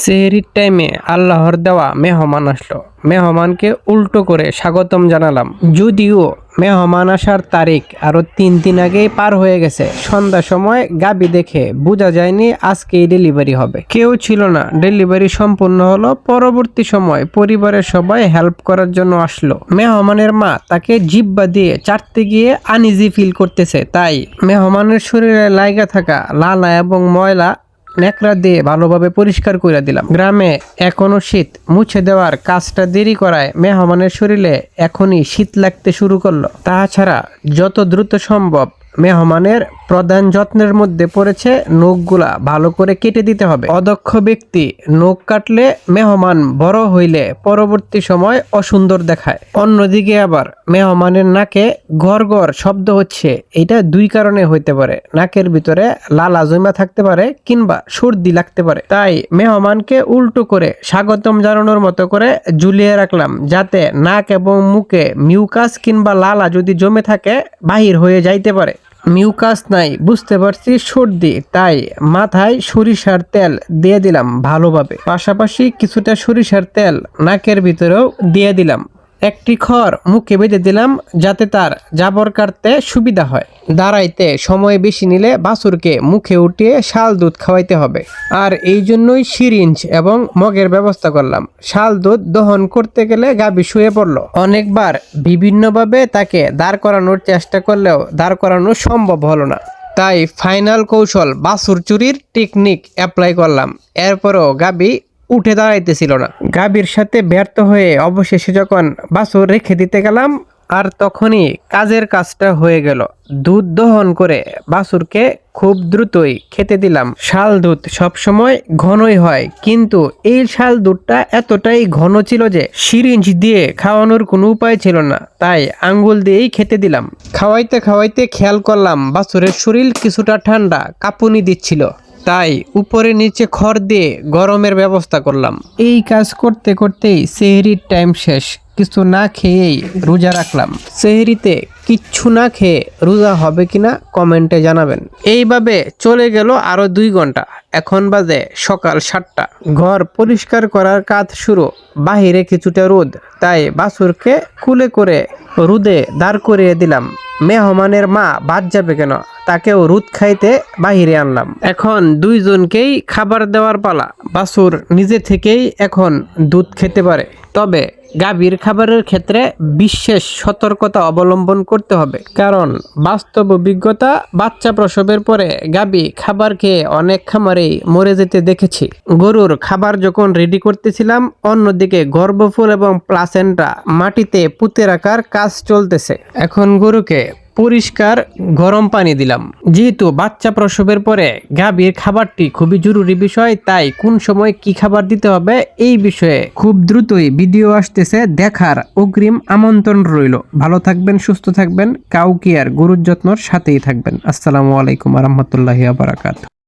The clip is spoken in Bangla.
সেহরির টাইমে আল্লাহর দেওয়া মেহমান আসলো। মেহমানকে উল্টো করে স্বাগতম জানালাম। যদিও মেহমান আসার তারিখ আরো 3 দিন আগেই পার হয়ে গেছে। সন্ধ্যার সময় গাবি দেখে বোঝা যায়নি আজকেই ডেলিভারি হবে। কেউ ছিল না, ডেলিভারি সম্পূর্ণ হলো। পরবর্তী সময় পরিবারের সবাই হেল্প করার জন্য আসলো। মেহমানের মা তাকে জিব্বা দিয়ে চাটতে গিয়ে আনইজি ফিল করতেছে, তাই মেহমানের শরীরে লাগা থাকা লালা এবং ময়লা ন্যাকড়া দিয়ে ভালোভাবে পরিষ্কার করে দিলাম। গ্রামে এখনো শীত, মুছে দেওয়ার কাজটা দেরি করায় মেহমানের শরীরে এখনই শীত লাগতে শুরু করলো। তাছাড়া যত দ্রুত সম্ভব মেহমানের প্রধান যত্নের মধ্যে পড়েছে নখগুলা ভালো করে কেটে দিতে হবে। অদক্ষ ব্যক্তি নখ কাটলে মেহমান বড় হইলে পরবর্তী সময় অসুন্দর দেখায়। অন্যদিকে আবার মেহমানের নাকে গড় গড় শব্দ হচ্ছে, এটা 2 কারণে হইতে পারে। নাকের ভিতরে লালা জমা থাকতে পারে কিংবা সর্দি লাগতে পারে। তাই মেহমানকে উল্টো করে স্বাগতম জানানোর মতো করে ঝুলিয়ে রাখলাম, যাতে নাক এবং মুখে মিউকাস কিংবা লালা যদি জমে থাকে বাহির হয়ে যাইতে পারে। মিউকাস নাই, বুঝতে পারছি সর্দি, তাই মাথায় সরিষার তেল দিয়ে দিলাম ভালোভাবে। পাশাপাশি কিছুটা সরিষার তেল নাকের ভিতরেও দিয়ে দিলাম। একটি খড় মুখে বেঁধে দিলাম, যাতে তার জাবর কাটতে সুবিধা হয়। দাঁড়াইতে সময় বেশি নিলে বাছুরকে মুখে উঠিয়ে শাল দুধ খাওয়াইতে হবে, আর এই জন্যই সিরিঞ্জ এবং মগের ব্যবস্থা করলাম। শাল দুধ দহন করতে গেলে গাভী শুয়ে পড়লো। অনেকবার বিভিন্নভাবে তাকে দাঁড় করানোর চেষ্টা করলেও দাঁড় করানো সম্ভব হলো না। তাই ফাইনাল কৌশল বাছুর চুরির টেকনিক অ্যাপ্লাই করলাম। এরপরও গাভী উঠে দাঁড়াইতেছিল না। গাভীর সাথে ব্যর্থ হয়ে অবশেষে যখন বাছুর রেখে দিতে গেলাম, আর তখনই কাজের কাজটা হয়ে গেল। দুধ দহন করে বাছুরকে খুব দ্রুতই খেতে দিলাম। শাল দুধ সবসময় ঘনই হয়, কিন্তু এই শাল দুধটা এতটাই ঘন ছিল যে সিরিঞ্জ দিয়ে খাওয়ানোর কোনো উপায় ছিল না, তাই আঙ্গুল দিয়েই খেতে দিলাম। খাওয়াইতে খাওয়াইতে খেয়াল করলাম বাছুরের শরীর কিছুটা ঠান্ডা, কাঁপুনি দিচ্ছিল। তাই উপরে নিচে খড় দিয়ে গরমের ব্যবস্থা করলাম। এই কাজ করতে করতেই সেহরির টাইম শেষ। কিছু না খেয়েই রোজা রাখলাম। সেহরিতে কিচ্ছু না খেয়ে রোজা হবে কিনা কমেন্টে জানাবেন। এইভাবে চলে গেল আরো 2 ঘন্টা। এখন বাজে সকাল 7টা। ঘর পরিষ্কার করার কাজ শুরু। বাহিরে কিছুটা রোদ, তাই বাছুরকে কুলে করে রোদে দাঁড় করিয়ে দিলাম। মেহমানের মা বাদ যাবে কেন, তাকেও রোদ খাইতে বাহিরে আনলাম। এখন 2 জনকেই খাবার দেওয়ার পালা। বাছুর নিজে থেকেই এখন দুধ খেতে পারে, তবে গাভীর খাবারের ক্ষেত্রে বিশেষ সতর্কতা অবলম্বন করতে হবে, কারণ বাস্তব অভিজ্ঞতা, বাচ্চা প্রসবের পরে গাভী খাবার খেয়ে অনেক খামারেই মরে যেতে দেখেছি। গরুর খাবার যখন রেডি করতেছিলাম, অন্যদিকে গর্ভফুল এবং প্লাসেন্টা মাটিতে পুঁতে রাখার কাজ চলতেছে। এখন গরুকে পরিষ্কার গরম পানি দিলাম। যেহেতু বাচ্চা প্রসবের পরে গাভীর খাবারটি খুবই জরুরি বিষয়, তাই কোন সময় কি খাবার দিতে হবে এই বিষয়ে খুব দ্রুতই ভিডিও আসতেছে, দেখার অগ্রিম আমন্ত্রণ রইল। ভালো থাকবেন, সুস্থ থাকবেন, কাউ কেয়ার গরুর যত্নর সাথেই থাকবেন। আসসালামু আলাইকুম ওয়া রাহমাতুল্লাহি ওয়া বারাকাতুহু।